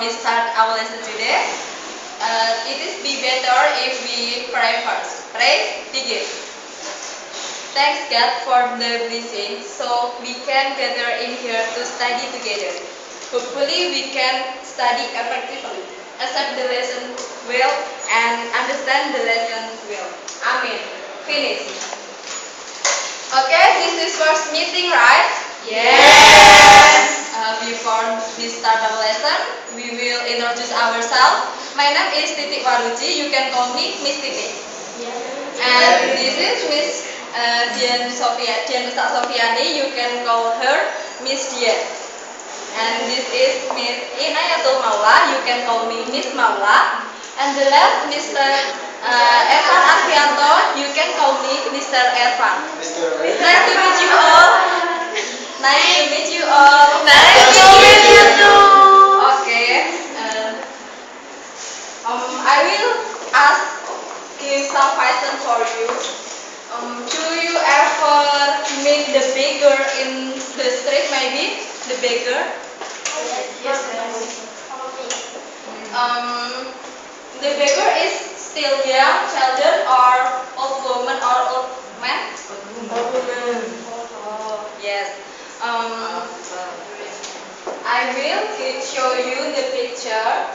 we start our lesson today, it is be better if we pray first. Pray, begin. Thanks God for the blessing, so we can gather in here to study together. Hopefully we can study effectively, accept the lesson well, and understand the lesson well. Amen. Finish. Okay, this is first meeting, right? Yes. Before we start our lesson, we will introduce ourselves. My name is TITIK WARUJI. You can call me Miss TITIK. And this is Miss DIAN Sofiani. You can call her Miss DIAN. And this is Miss INAYATUL MAULA. You can call me Miss MAULA. And the last, Mr. ERVAN ARVIYANTO. You can call me Mr. ERVAN. Nice to meet you all. Nice to meet you all. Nice to meet you too. Okay. I will ask some questions for you. Do you ever meet the beggar in the street? Maybe the beggar. Yes. The beggar is still young, children, or old woman or old man? Old woman. Oh, yes. I will show you the picture.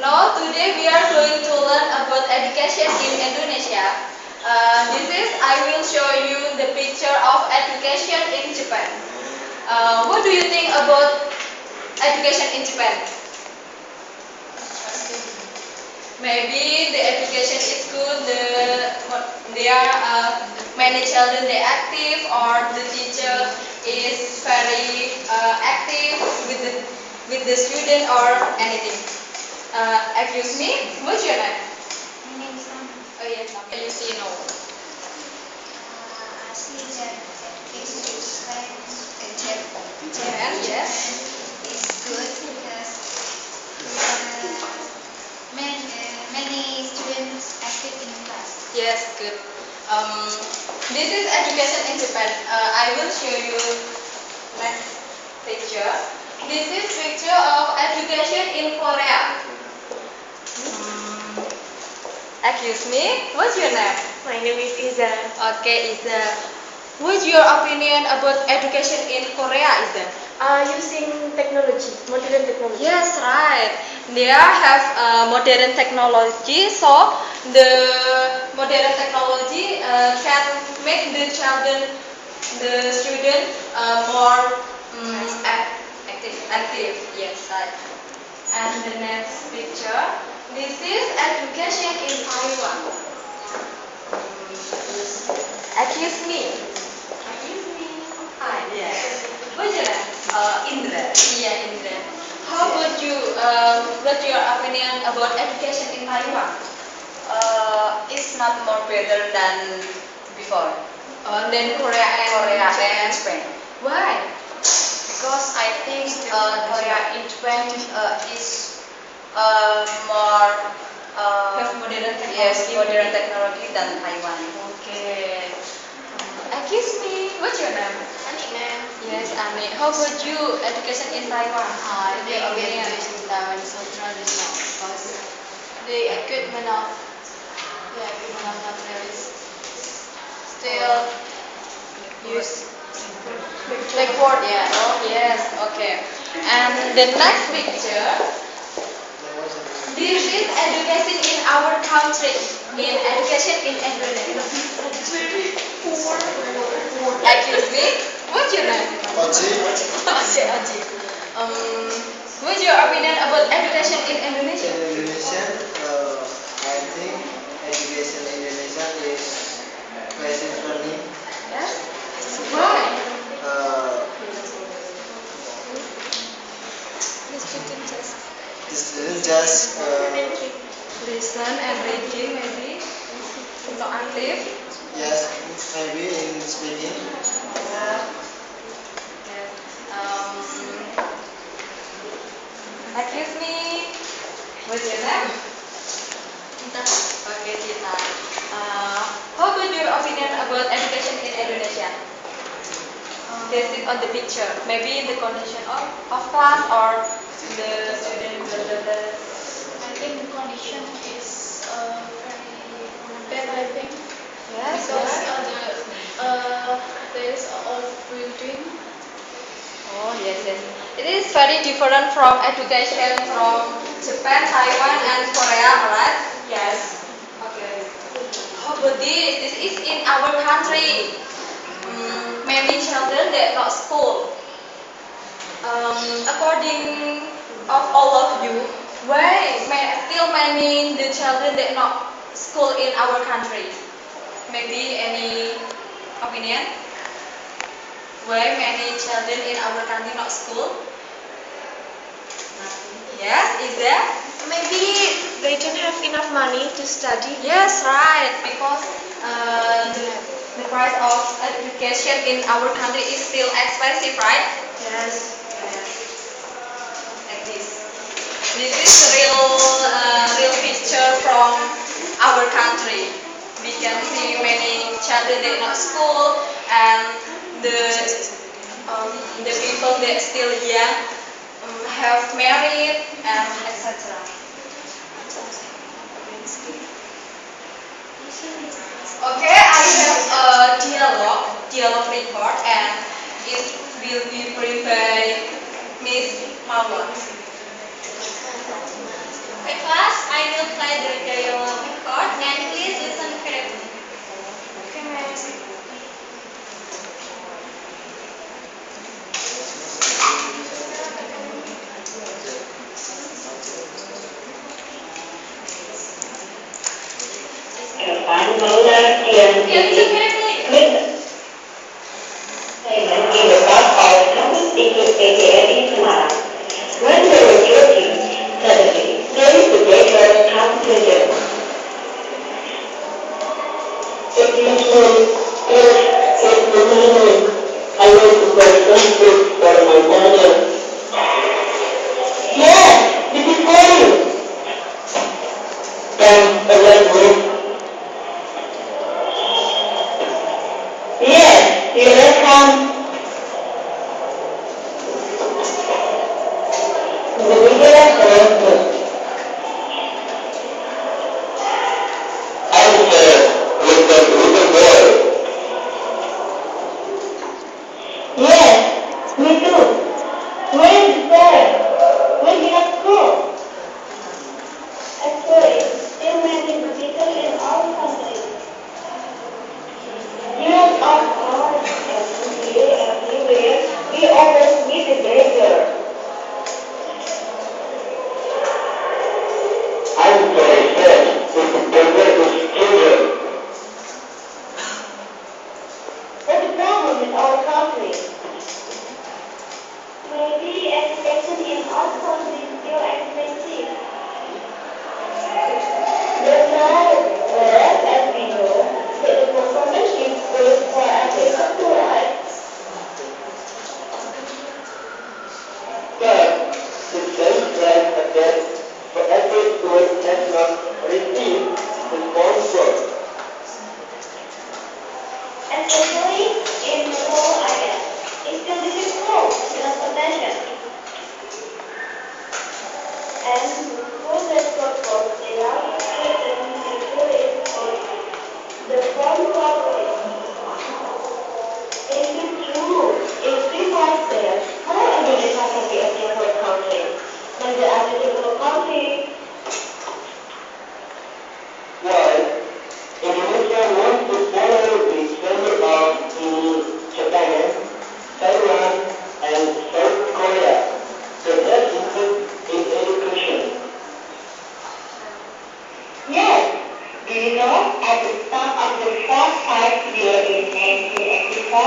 Now, today we are going to learn about education in Indonesia. I will show you the picture of education in Japan. What do you think about education in Japan? Maybe the education is good. There are many children they active, or the teacher is very active with the student or anything. Excuse me, what's your name? My name is Sam. Oh yes, can you see no? I see that Japan, yes. is good because many students active in class. Yes, good. This is education in Japan. I will show you next picture. This is picture of education in Korea. Excuse me, what's your name? My name is Iza. Okay, Iza. What's your opinion about education in Korea, Iza? Using technology, modern technology. Yes, right. They have modern technology, so the modern technology can make the student more active. Yes, right. And the next picture. This is education in Taiwan. Excuse me. Hi. Yes. What's your name? Indra. Yeah, Indra. How about you? What's your opinion about education in Taiwan? It's not more better than before. Then Korea and Spain. Why? Because I think Korea in Japan is more Have modern technology. yes, modern technology than Taiwan. Okay. Excuse me. What's your name? Anime. Yes, Ami. How about you? Education in Taiwan? I think Your opinion? education in Taiwan is so traditional because the equipment of material is still used. Backward, yeah. Oh, yes. Okay. And the next picture. This is education in our country. In education in Indonesia. Excuse me. What's your name? Oji. Oji. What's your opinion about education in Indonesia? In Indonesia, I think education in Indonesia is basic learning. Yes. Why? The student just Listen and reading, maybe. Not active. yes, maybe in speaking. Yes. Excuse me. What's your name? Kita Okay, Tita. How about your opinion about education in Indonesia? they sit on the picture. Maybe the condition of class or the student. I think the condition is very bad, I think. Yes, Because there is all building. Oh yes, yes. It is very different from education from Japan, Taiwan, and Korea, right? Yes. Okay. How about this? This is in our country. Many children that not school. According of all of you, why still many the children that not school in our country? Maybe any opinion? Why many children in our country not school? Yes, is there? Maybe they don't have enough money to study. Yes, right. Because the price of education in our country is still expensive, right? Yes. Like this. This is real picture from our country. We can see many children that not school and the people that still young have married and etc. Okay, I have a dialogue report, and it will be briefed by Miss MAULA. My class, I will play the dialogue record and please listen carefully. Okay, ma'am. ERVAN, MAULA, DIAN, Listen TITIK, carefully. payment in the past of campus Ikip Pgri in Semarang. When they were joking, suddenly there is a baker come to them. Excuse me, it's the meaning. I want to buy some food for my mother. Yes, this is for you. Then a red room. Yes, you're welcome. The bigger person. I'm here with the little boy. Yes, me too. Where is the boy? When did I school? Actually, still many people in our country. Years of hard everywhere, we always meet a beggar. I'm very sad with the beggar is children. What's the problem with our country? Maybe education in our country is still expensive. But now, as we know, that the government gives food for everyone to life. But it seems like a debt for every school has not received the sponsor. Especially in rural areas, it's still difficult transportation. And schools that support enough children the farm property. Is it true? If we fight there, how Indonesia can be a developed country? When the other developed country? Well, Indonesia wants to follow the standard in Japan, Taiwan, and South Korea. So that includes in education. Yes. Do you know, at the start of the first 5 year in 1984,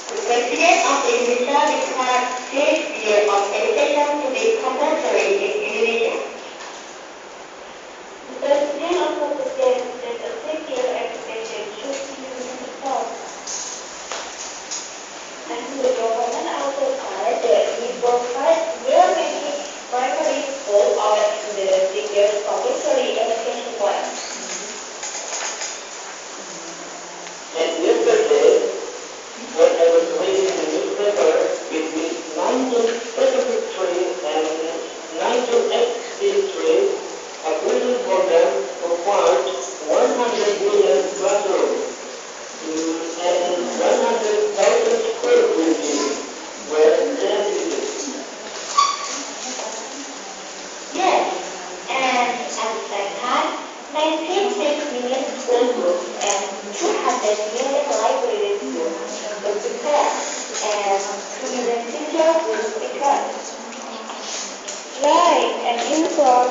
the President of Indonesia declared 6 years of education to be compulsory in Indonesia. The President also suggests that a 6-year education should be universal. And the government also said that we provide very many primary schools or the 6-year compulsory education plan. And yesterday, when I was reading the from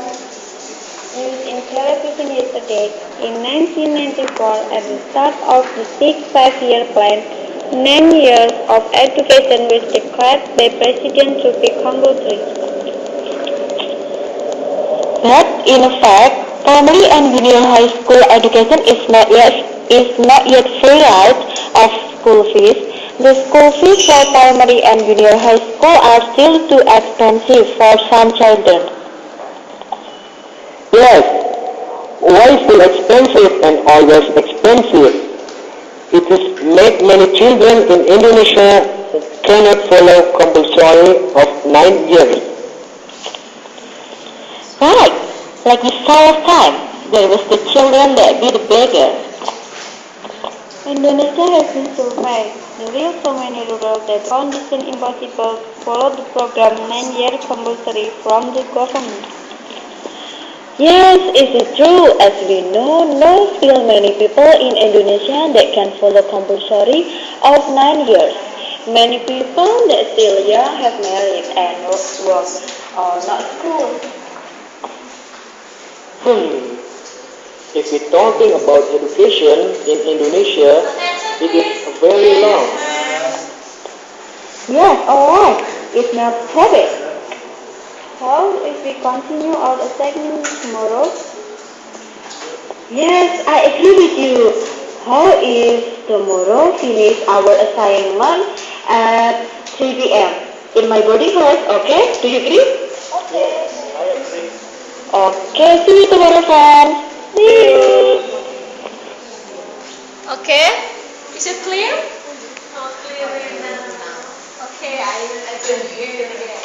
news in television yesterday. In 1994, at the start of the sixth five-year plan, 9 years of education was declared by President to be compulsory. But in fact, primary and junior high school education is not yet free right of school fees. The school fees for primary and junior high school are still too expensive for some children. Yes, why still expensive and always expensive? It has made many children in Indonesia cannot follow compulsory of 9 years. Right, like we saw last time, there was the children that be the beggar. Indonesia has been surveyed. There are so many rural that found it impossible to follow the program 9-year compulsory from the government. Yes, it is true. As we know, still many people in Indonesia that can follow compulsory of 9 years. Many people that still young have married and work or not school. If we're talking about education in Indonesia, it is very long. Yes, alright. It's not habit. How if we continue our assignment tomorrow? Yes, I agree with you. How if tomorrow finish our assignment at 3 p.m. in my boarding house, okay? Do you agree? Okay. Okay, see you tomorrow, friends. See you. Okay, is it clear? Clear now. Okay, I will hear again.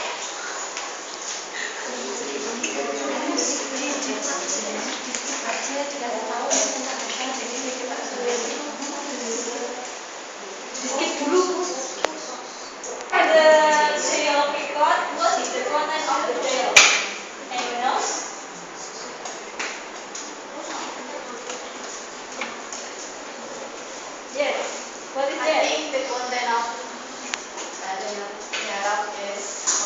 Skip dulu. The serial record, what is the content of the tale? Anyone else? Yes. What is I that? think the content of the dialogue is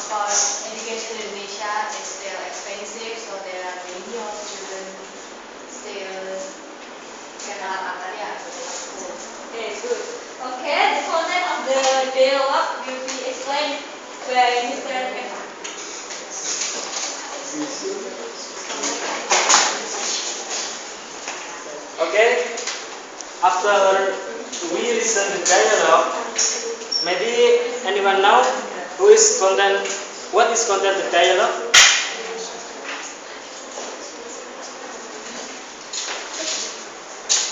about education in Indonesia is still expensive, so there are many of children still cannot attend school. Okay, good. Okay, the content of the dialogue will be explained by Mr. M. Okay, after we listen the dialogue, maybe anyone know what is content the dialogue?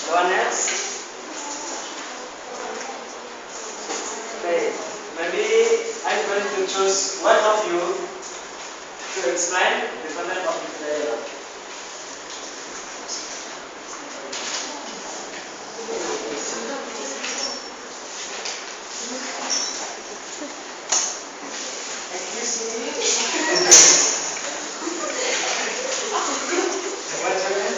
No one else? Okay, maybe I'm going to choose one of you to explain the content of the dialogue. Excuse me. What's your name?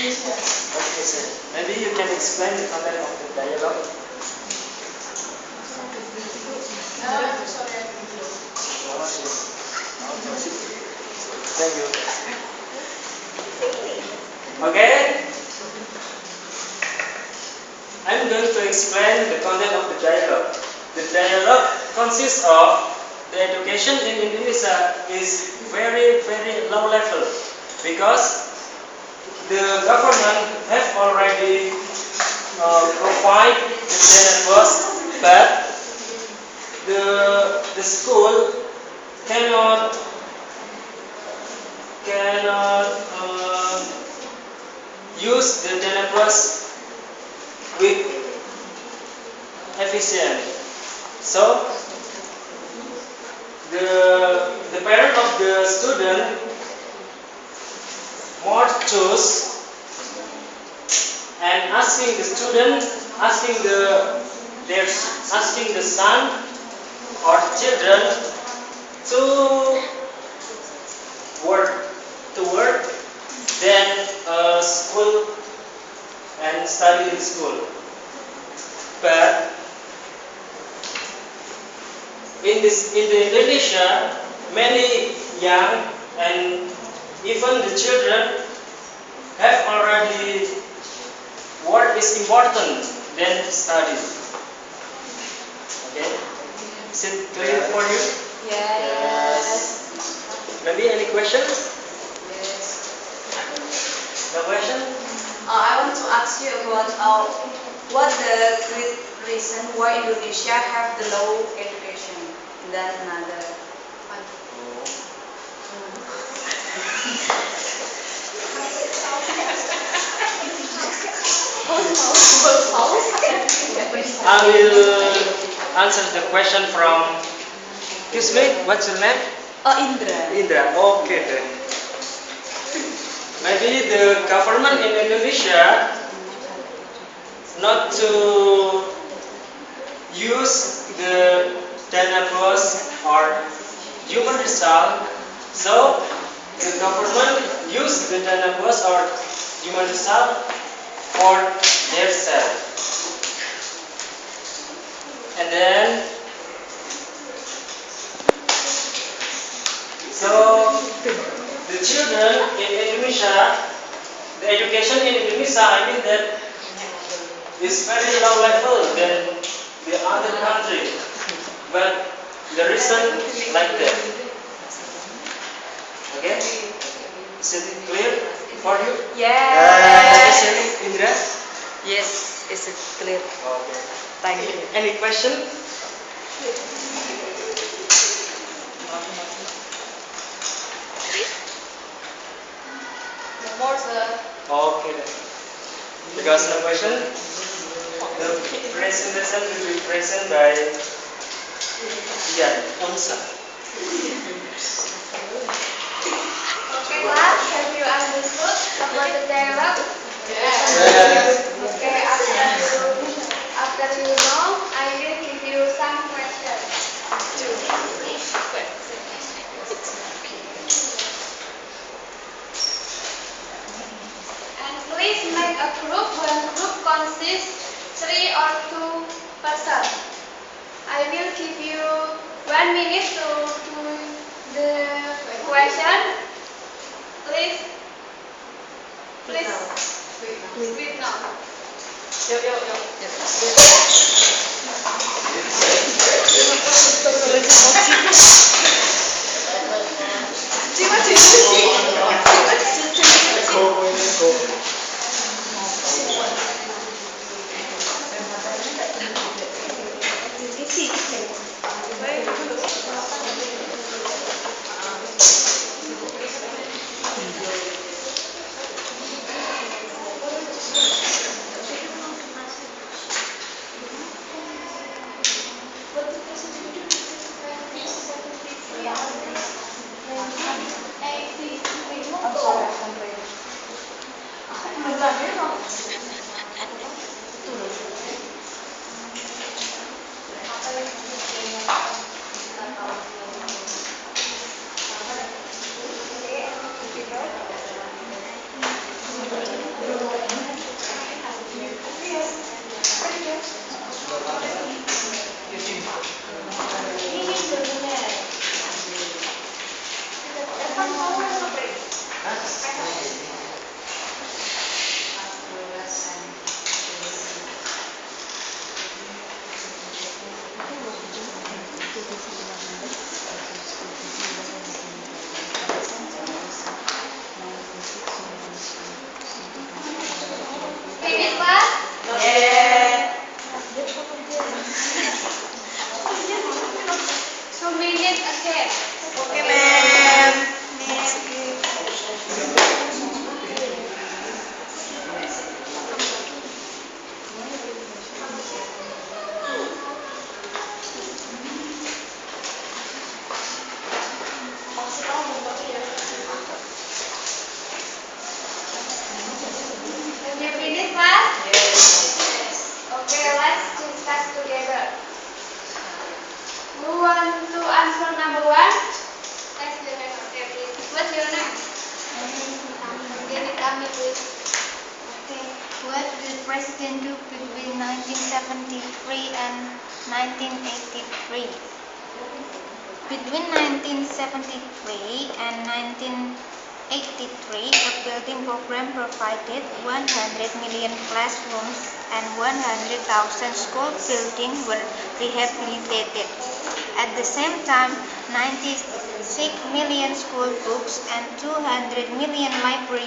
Okay, sir. Maybe you can explain the content of the dialogue. Thank you. Okay. I'm going to explain the content of the dialogue. The dialogue consists of the education in Indonesia is very low level because the government have already provided the syllabus, but the school cannot use the syllabus with efficient. So the parent of the student more choose and asking the student, asking the son or children to work than school and study in school. But in Indonesia, many young and even the children have already work is important than study. Okay? Is it clear for you? Yes. Maybe any questions? No question? I want to ask you about what the great reason why Indonesia have the low education than another country. I will answer the question from. Excuse me, what's your name? Indra. Indra. Okay then. Maybe the government in Indonesia not to use the dana bos or human resource, so the government use the dana bos or human resource for their self. And then so the children in Indonesia, the education in Indonesia, I mean that is very low level than the other country. But the reason like that. Okay? Is it clear for you? Yes. Especially Indra? Yes, is it clear? Okay. Thank you. Any question? More, sir. Okay then. Because no question, the presentation will be present by DIAN, UNSTA. Okay, class, have you understood about the dialogue? Yes. Okay, after you know, I will give you some questions. And please make a group when group consists 3 or 2 persons. I will give you 1 minute to do the question. Please speak now. Finish class? Yeah. 2 minutes again. Okay, ma'am. Have you finished class? Okay, let's discuss together. Who want to answer number 1? Raise your hand. Okay, please. What's your name? Can you tell me, please? Okay, what did President do between 1973 and 1983? Between 1973 and 1983, the building program provided 100 million classrooms and 100,000 school buildings were rehabilitated. At the same time, 96 million school books and 200 million library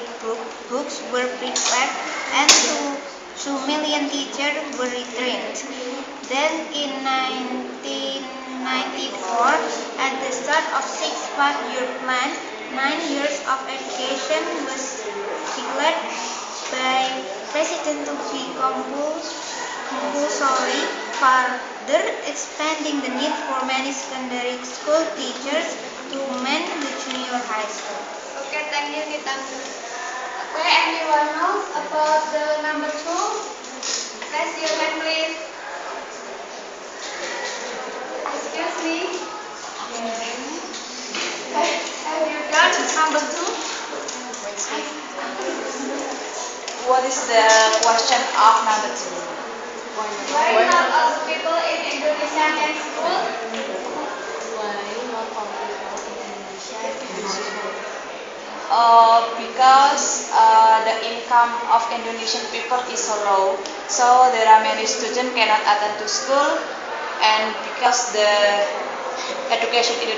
books were prepared and 2 million teachers were retrained. Then in 1994, at the start of 6 5-year plan, 9 years of education was declared by President to be compulsory, further expanding the need for many secondary school teachers to man the junior high school. Okay, thank you, Kita. Okay, anyone knows about the number 2? Raise your hand, please. Excuse me. Have you got number 2? What is the question of number 2? Why not all the people in Indonesia can school? Because the income of Indonesian people is so low, so there are many students cannot attend to school, and because the education in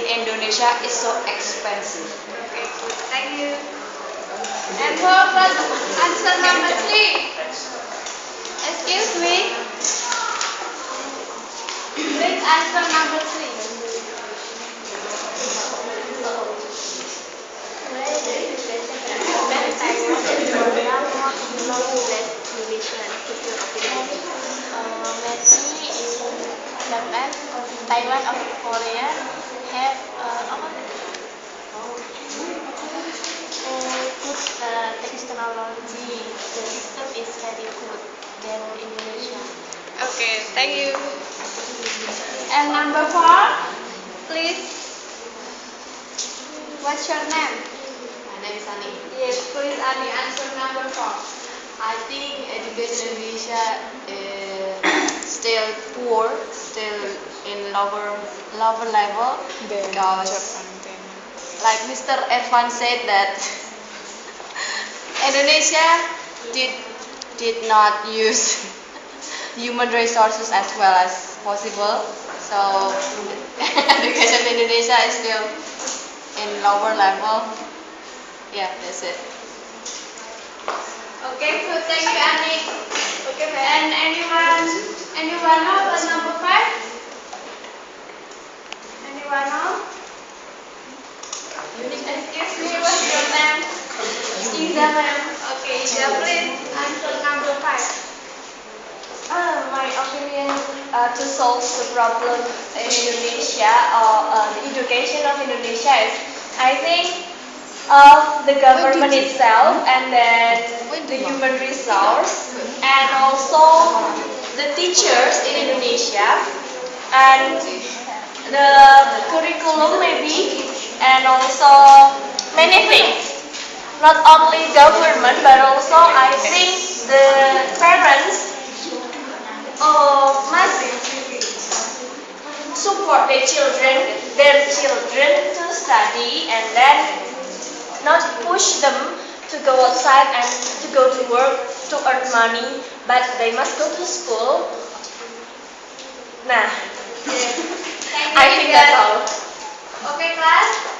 Indonesia is so expensive. Okay, good. Thank you. And who was answer number 3? Excuse me. Please answer number 3. Taiwan or Korea have good technology. The system is very good than Indonesia. Okay, thank you. And number 4, please. What's your name? My name is Ani. Yes, please, Ani, answer number 4. I think education in Indonesia is still poor, still in lower level, because like Mr. ERVAN said that Indonesia did not use human resources as well as possible, so education in Indonesia is still in lower level. Yeah, that's it. Okay, so thank you, Ani. Okay, and anyone know about number 5? Anyone know? Excuse me, what's your name? Iza, ma'am. Okay, Iza, please answer number 5. My opinion to solve the problem in Indonesia or the education of Indonesia is, I think, the government itself, and then the human resource, and also the teachers in Indonesia, and the curriculum maybe, and also many things. Not only government, but also I think the parents must support their children to study, and then not push them to go outside and to go to work to earn money, but they must go to school. Nah, I think that's all. Okay, class.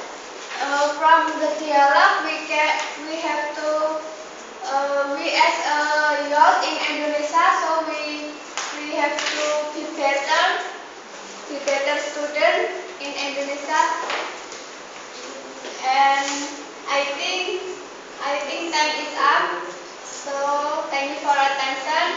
From the dialogue, we have to we as a youth in Indonesia, so we have to be better student in Indonesia. And I think time is up. So thank you for attention.